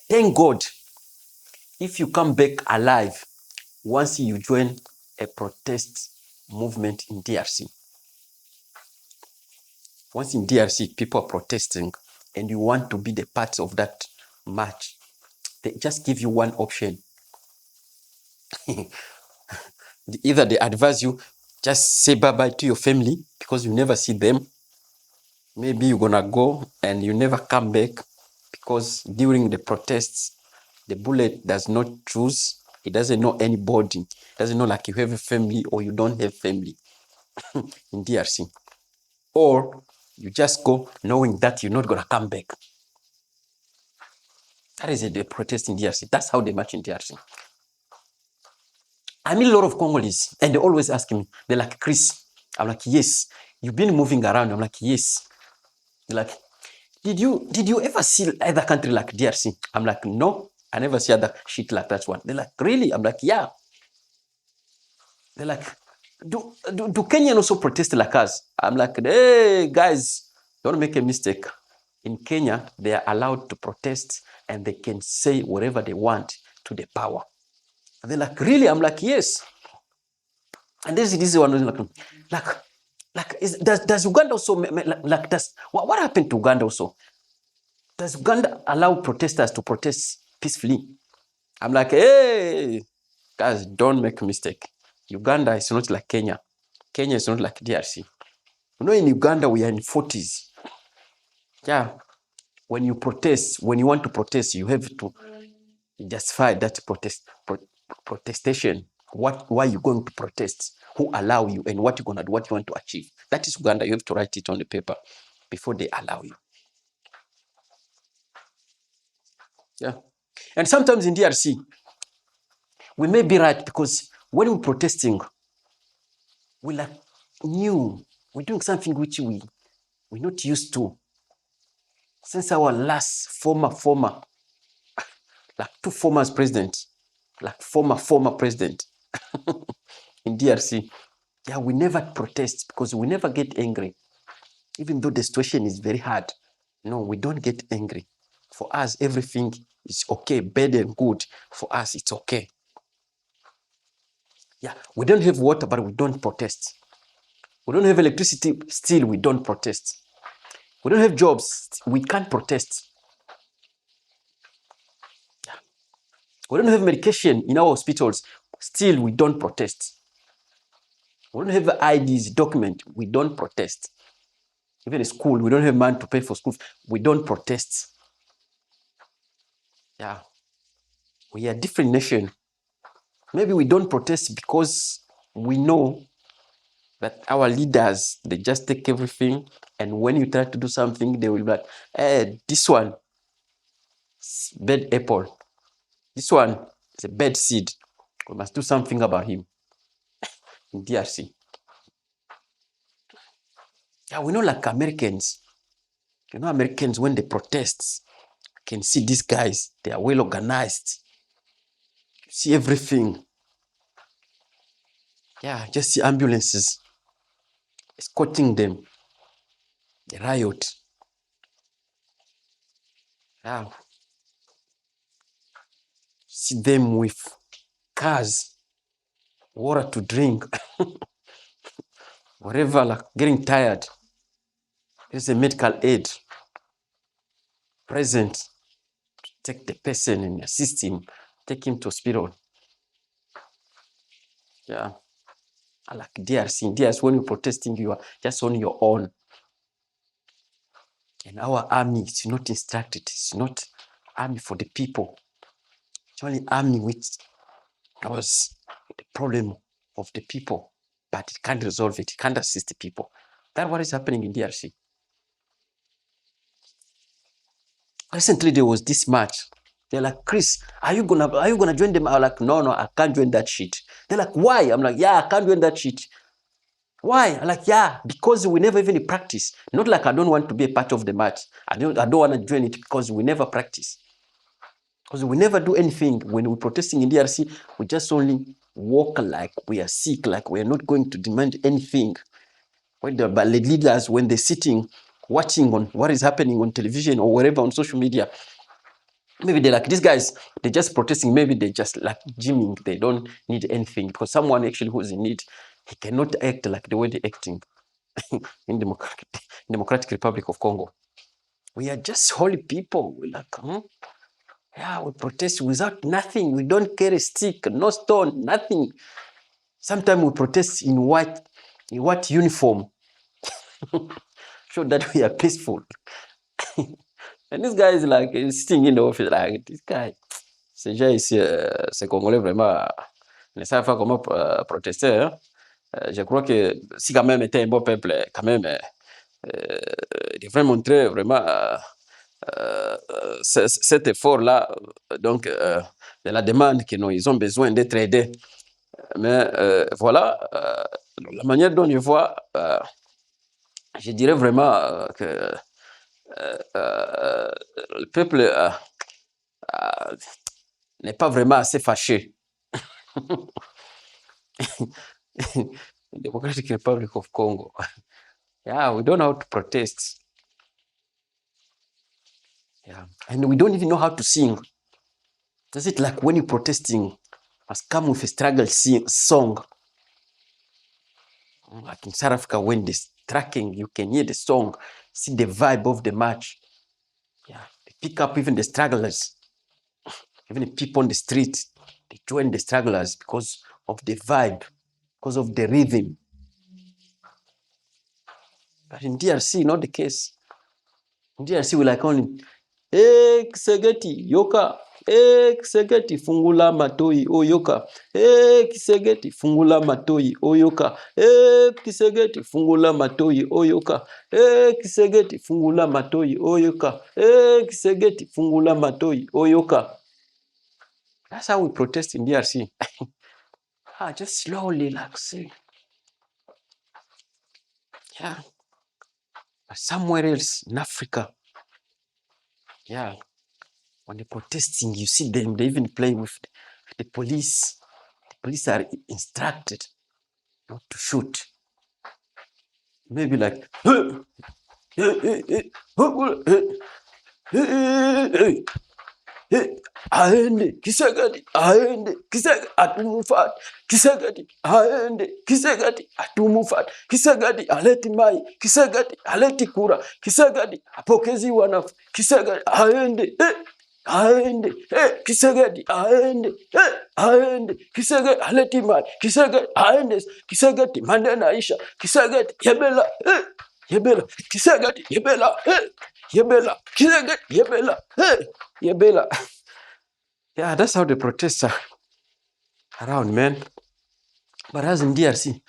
Thank God if you come back alive once you join a protest movement in DRC. Once in DRC, people are protesting and you want to be the part of that march, they just give you one option. Either they advise you, just say bye-bye to your family because you never see them. Maybe you're gonna go and you never come back because during the protests, the bullet does not choose. It doesn't know anybody. It doesn't know like you have a family or you don't have family in DRC. Or you just go knowing that you're not gonna come back. That is the protest in DRC. That's how they march in DRC. I meet a lot of Congolese and they always ask me, they're like, Chris, I'm like, yes. You've been moving around. I'm like, yes. They're like, did you ever see other country like DRC? I'm like, no, I never see other shit like that one. They're like, really? I'm like, yeah. They're like, do Kenyans also protest like us? I'm like, hey, guys, don't make a mistake. In Kenya, they are allowed to protest and they can say whatever they want to the power. And they're like, really? I'm like, yes. And this is one does Uganda also what happened to Uganda also? Does Uganda allow protesters to protest peacefully? I'm like, hey, guys, don't make a mistake. Uganda is not like Kenya. Kenya is not like DRC. You know, in Uganda, we are in 40s. Yeah. When you protest, when you want to protest, you have to justify that protestation. Why you're going to protest? Who allow you and what you're gonna do, what you want to achieve. That is Uganda. You have to write it on the paper before they allow you. Yeah. And sometimes in DRC, we may be right because when we're protesting, we're like new. We're doing something which we're not used to. Since our last former, like two former presidents, like former president in DRC, yeah, we never protest because we never get angry. Even though the situation is very hard, no, we don't get angry. For us, everything is okay, bad and good. For us, it's okay. Yeah, we don't have water, but we don't protest. We don't have electricity, still we don't protest. We don't have jobs, we can't protest. Yeah. We don't have medication in our hospitals, still we don't protest. We don't have IDs, document, we don't protest. Even in school, we don't have money to pay for school, we don't protest. Yeah. We are a different nation. Maybe we don't protest because we know that our leaders, they just take everything, and when you try to do something, they will be like, hey, this one is bad apple. This one is a bad seed. We must do something about him in DRC. Yeah, we know like Americans. You know, Americans, when they protest, you can see these guys, they are well organized. You see everything. Yeah, just see ambulances escorting them. The riot. Yeah. See them with cars, water to drink, whatever, like getting tired. There's a medical aid present to take the person and assist him, take him to hospital. Yeah. Like DRC. In DRC, when you're protesting, you are just on your own. And our army is not instructed. It's not army for the people. It's only army which knows the problem of the people, but it can't resolve it. It can't assist the people. That's what is happening in DRC. Recently, there was this match. They're like, Chris, are you gonna join them? I'm like, no, I can't join that shit. They're like, why? I'm like, yeah, I can't join that shit. Why? I'm like, yeah, because we never even practice. Not like I don't want to be a part of the match. I don't want to join it because we never practice. Because we never do anything. When we're protesting in DRC, we just only walk like we are sick, like we are not going to demand anything. When the leaders, when they're sitting, watching on what is happening on television or wherever on social media, Maybe they're like, these guys, they're just protesting. Maybe they're just like gymming. They don't need anything, because someone actually who's in need, he cannot act like the way they're acting in Democratic Republic of Congo. We are just holy people. We're like, yeah, we protest without nothing. We don't carry stick, no stone, nothing. Sometimes we protest in white uniform. Show that we are peaceful. And this guy is like sitting in the office like, this guy, ces gens ici, ces Congolais vraiment ne savent pas comment protester. Hein? Je crois que si quand même était un bon peuple, quand même, il devrait montrer vraiment cet effort-là, donc de la demande qu'ils ont besoin d'être aidés. Mais voilà, la manière dont je vois, je dirais vraiment que le peuple n'est pas vraiment assez fâché. Democratic Republic of Congo. Yeah, we don't know how to protest. Yeah, and we don't even know how to sing. Does it like when you're protesting, must come with a struggle song? Like in South Africa, when they're tracking, you can hear the song, see the vibe of the march. Yeah, they pick up even the strugglers. Even the people on the street, they join the strugglers because of the vibe, because of the rhythm. But in DRC, not the case. In DRC, we like only, Kisegeti, Yoka, Kisegeti, Fungula Matoi, O Yoka, Kisegeti, Fungula Matoi, O Yoka, Kisegeti, Fungula Matoi, O Yoka, Kisegeti, Fungula Matoi, O Yoka, Kisegeti, Fungula Matoi, O Yoka. That's how we protest in DRC. Just slowly, like, see. Yeah. But somewhere else in Africa, yeah, when they're protesting, you see them, they even play with the police. The police are instructed not to shoot. Maybe like, aende Kisegeti, aende Kisegeti, atumufat Kisegeti, aende Kisegeti, atumufat Kisegeti, aleti mai Kisegeti, aleti kura Kisegeti, apokezi wanafu Kisegeti, aende aende Kisegeti, aende Kisegeti, aleti mai Kisegeti, aende Kisegeti, mandena isha Kisegeti, yebela yebela Kisegeti, yebela yebela Kisegeti, yebela yebela. Yeah, that's how the protests are around, man. But as in DRC,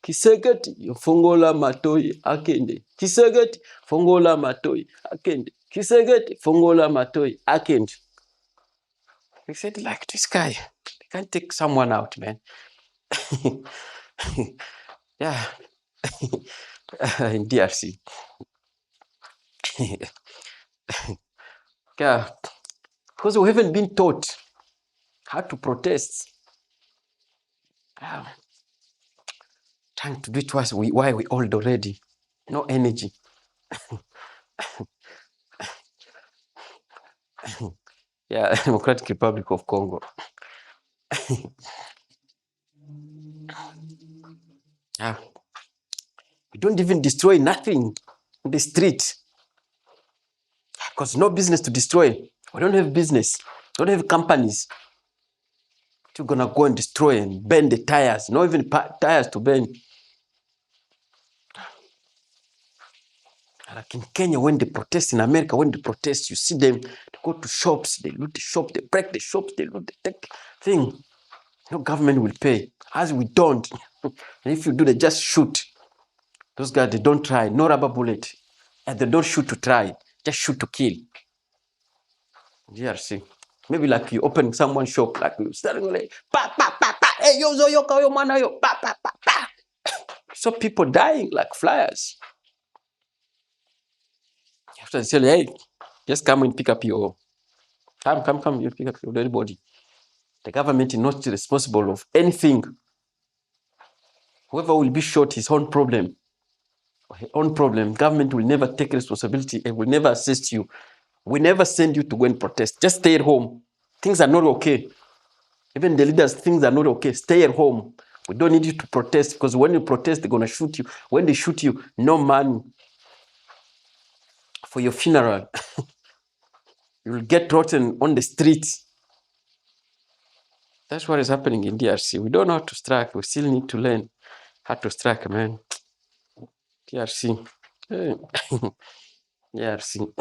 Kisegeti, Fongola Matoi, Akende. Kisegeti, Fongola Matoi, Akende. Kisegeti, Fongola Matoi, Akende. They said, like, this guy, they can't take someone out, man. Yeah, in DRC. Yeah, because we haven't been taught how to protest. Trying to do it was why we old already. No energy. Yeah, Democratic Republic of Congo. Yeah. We don't even destroy nothing in the street. Because no business to destroy. We don't have business. We don't have companies. You're gonna go and destroy and burn the tires. Not even tires to burn. Like in Kenya, when they protest, in America, when they protest, you see them, they go to shops, they loot the shop, they break the shops, they loot the thing. No government will pay. As we don't. And if you do, they just shoot. Those guys, they don't try. No rubber bullet. And they don't shoot to try. Just shoot to kill. DRC. Maybe like you open someone's shop, like you starting like, pa, pa, pa, pa, hey, yo, yo, man, yo, pa, pa, pa, pa. So people dying like flyers. After they say, hey, just come and pick up your, come, you pick up your dead body. The government is not responsible of anything. Whoever will be shot, his own problem. Government will never take responsibility and will never assist you We never send you to go and protest. Just stay at home. Things are not okay. Even the leaders, things are not okay. Stay at home. We don't need you to protest, because when you protest, they're going to shoot you. When they shoot you, no money for your funeral. You'll get rotten on the streets. That's what is happening in DRC. We don't know how to strike. We still need to learn how to strike, man. DRC. Hey. DRC.